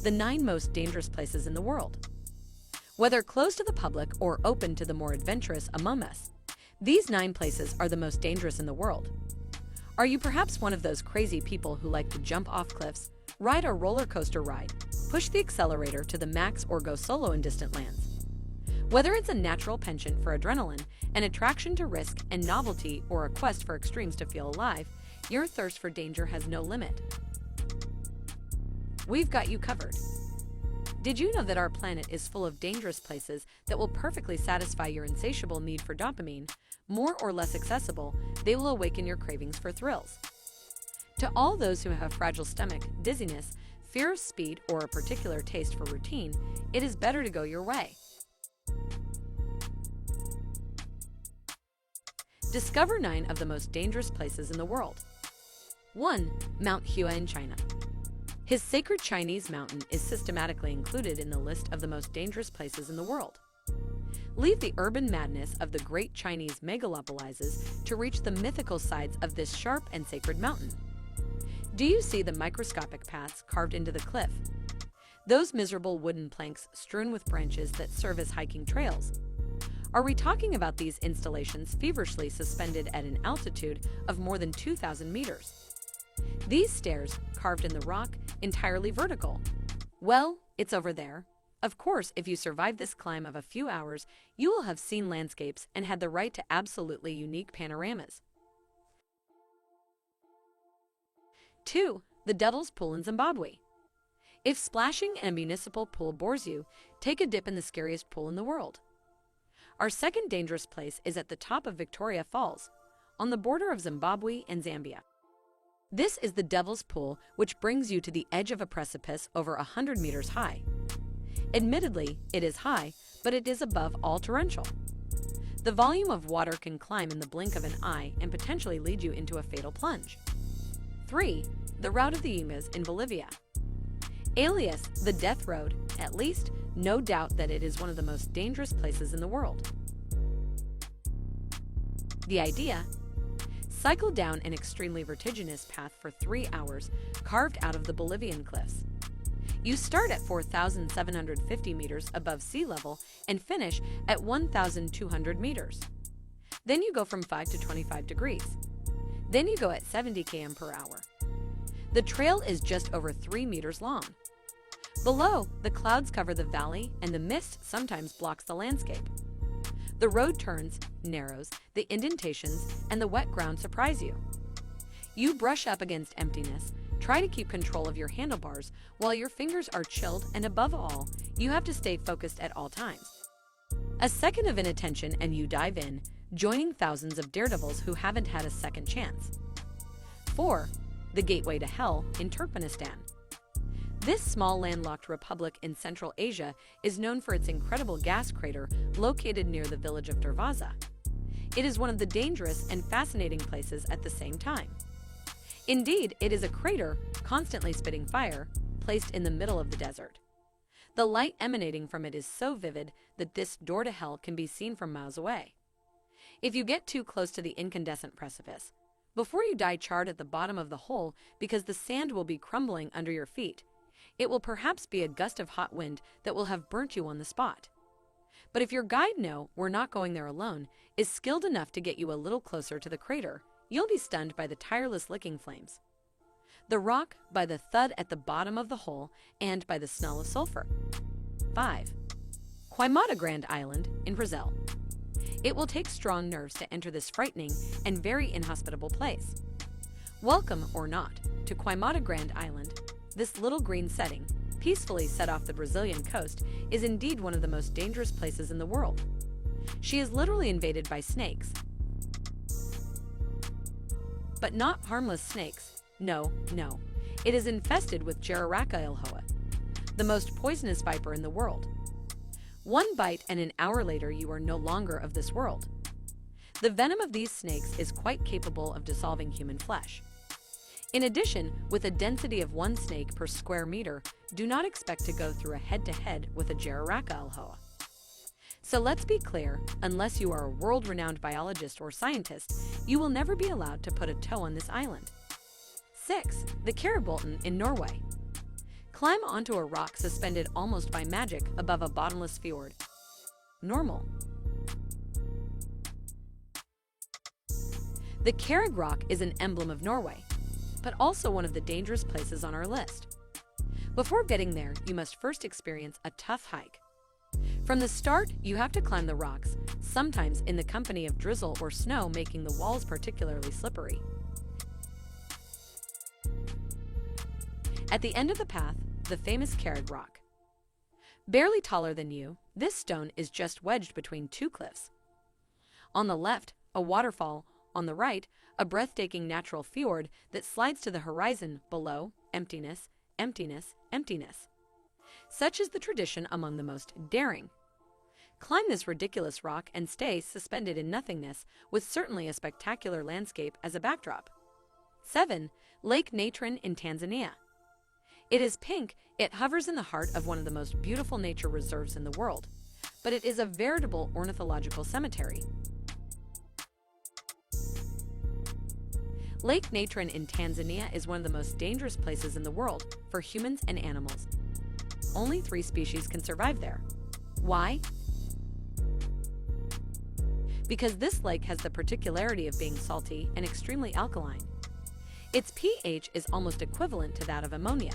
The 9 most dangerous places in the world. Whether closed to the public or open to the more adventurous among us, these 9 places are the most dangerous in the world. Are you perhaps one of those crazy people who like to jump off cliffs, ride a roller coaster ride, push the accelerator to the max, or go solo in distant lands? Whether it's a natural penchant for adrenaline, an attraction to risk and novelty, or a quest for extremes to feel alive, your thirst for danger has no limit. We've got you covered. Did you know that our planet is full of dangerous places that will perfectly satisfy your insatiable need for dopamine? More or less accessible, they will awaken your cravings for thrills. To all those who have fragile stomach, dizziness, fear of speed, or a particular taste for routine, it is better to go your way. Discover 9 of the most dangerous places in the world. 1. Mount Hua in China. His sacred Chinese mountain is systematically included in the list of the most dangerous places in the world. Leave the urban madness of the great Chinese megalopolises to reach the mythical sides of this sharp and sacred mountain. Do you see the microscopic paths carved into the cliff? Those miserable wooden planks strewn with branches that serve as hiking trails? Are we talking about these installations feverishly suspended at an altitude of more than 2,000 meters? These stairs, carved in the rock, entirely vertical. Well, it's over there. Of course, if you survive this climb of a few hours, you will have seen landscapes and had the right to absolutely unique panoramas. 2. The Devil's Pool in Zimbabwe. If splashing in a municipal pool bores you, take a dip in the scariest pool in the world. Our second dangerous place is at the top of Victoria Falls, on the border of Zimbabwe and Zambia. This is the Devil's Pool, which brings you to the edge of a precipice over 100 meters high. Admittedly, it is high, but it is above all torrential. The volume of water can climb in the blink of an eye and potentially lead you into a fatal plunge. 3. The Route of the Umas in Bolivia. Alias, the Death Road, at least, no doubt that it is one of the most dangerous places in the world. The idea? Cycle down an extremely vertiginous path for 3 hours, carved out of the Bolivian cliffs. You start at 4,750 meters above sea level and finish at 1,200 meters. Then you go from 5 to 25 degrees. Then you go at 70 km per hour. The trail is just over 3 meters long. Below, the clouds cover the valley and the mist sometimes blocks the landscape. The road turns, narrows, the indentations, and the wet ground surprise you. You brush up against emptiness, try to keep control of your handlebars while your fingers are chilled, and above all, you have to stay focused at all times. A second of inattention and you dive in, joining thousands of daredevils who haven't had a second chance. 4. The Gateway to Hell in Turkmenistan. This small landlocked republic in Central Asia is known for its incredible gas crater located near the village of Darvaza. It is one of the dangerous and fascinating places at the same time. Indeed, it is a crater, constantly spitting fire, placed in the middle of the desert. The light emanating from it is so vivid that this door to hell can be seen from miles away. If you get too close to the incandescent precipice, before you die charred at the bottom of the hole because the sand will be crumbling under your feet, it will perhaps be a gust of hot wind that will have burnt you on the spot. But if your guide, no, we're not going there alone, is skilled enough to get you a little closer to the crater, you'll be stunned by the tireless licking flames. The rock, by the thud at the bottom of the hole, and by the smell of sulfur. 5. Queimada Grande Island in Brazil. It will take strong nerves to enter this frightening and very inhospitable place. Welcome, or not, to Queimada Grande Island. This little green setting, peacefully set off the Brazilian coast, is indeed one of the most dangerous places in the world. She is literally invaded by snakes. But not harmless snakes. No, no. It is infested with Jararaca ilhoa, the most poisonous viper in the world. One bite and an hour later you are no longer of this world. The venom of these snakes is quite capable of dissolving human flesh. In addition, with a density of 1 snake per square meter, do not expect to go through a head-to-head with a Jararaca ilhoa. So let's be clear, unless you are a world-renowned biologist or scientist, you will never be allowed to put a toe on this island. 6. The Karabolten in Norway. Climb onto a rock suspended almost by magic above a bottomless fjord. Normal. The Kerrig Rock is an emblem of Norway, but also one of the dangerous places on our list. Before getting there, you must first experience a tough hike. From the start, you have to climb the rocks, sometimes in the company of drizzle or snow, making the walls particularly slippery. At the end of the path, the famous Kerrig Rock. Barely taller than you, this stone is just wedged between two cliffs. On the left, a waterfall. On the right, a breathtaking natural fjord that slides to the horizon. Below, emptiness, emptiness, emptiness. Such is the tradition among the most daring. Climb this ridiculous rock and stay suspended in nothingness, with certainly a spectacular landscape as a backdrop. 7. Lake Natron in Tanzania. It is pink. It hovers in the heart of one of the most beautiful nature reserves in the world, but it is a veritable ornithological cemetery. Lake Natron in Tanzania is one of the most dangerous places in the world for humans and animals. Only 3 species can survive there. Why? Because this lake has the particularity of being salty and extremely alkaline. Its pH is almost equivalent to that of ammonia.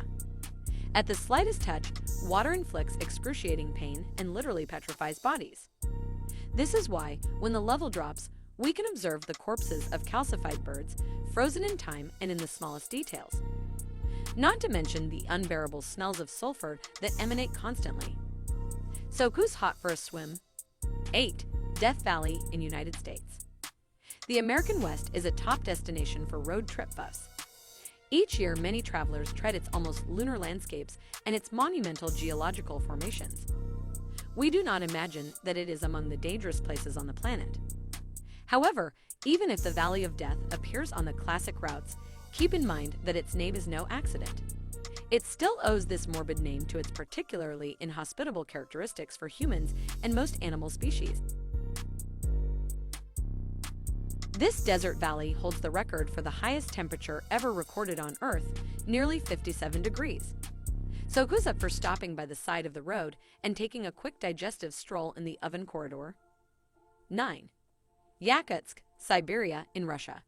At the slightest touch, water inflicts excruciating pain and literally petrifies bodies. This is why, when the level drops, we can observe the corpses of calcified birds, frozen in time and in the smallest details. Not to mention the unbearable smells of sulfur that emanate constantly. So who's hot for a swim? 8. Death Valley in United States. The American West is a top destination for road trip buffs. Each year, many travelers tread its almost lunar landscapes and its monumental geological formations. We do not imagine that it is among the dangerous places on the planet. However, even if the Valley of Death appears on the classic routes, keep in mind that its name is no accident. It still owes this morbid name to its particularly inhospitable characteristics for humans and most animal species. This desert valley holds the record for the highest temperature ever recorded on Earth, nearly 57 degrees. So who's up for stopping by the side of the road and taking a quick digestive stroll in the oven corridor? 9. Yakutsk, Siberia in Russia.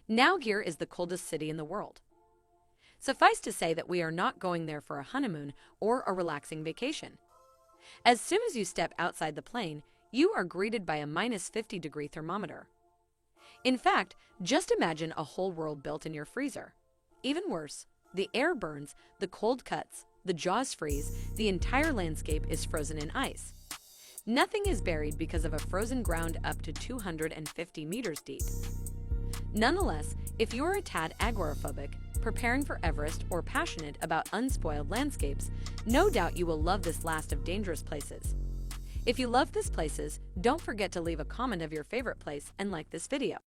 Now here is the coldest city in the world. Suffice to say that we are not going there for a honeymoon or a relaxing vacation. As soon as you step outside the plane, you are greeted by a -50-degree thermometer. In fact, just imagine a whole world built in your freezer. Even worse, the air burns, the cold cuts, the jaws freeze, the entire landscape is frozen in ice. Nothing is buried because of a frozen ground up to 250 meters deep. Nonetheless, if you are a tad agoraphobic, preparing for Everest, or passionate about unspoiled landscapes, no doubt you will love this last of dangerous places. If you love these places, don't forget to leave a comment of your favorite place and like this video.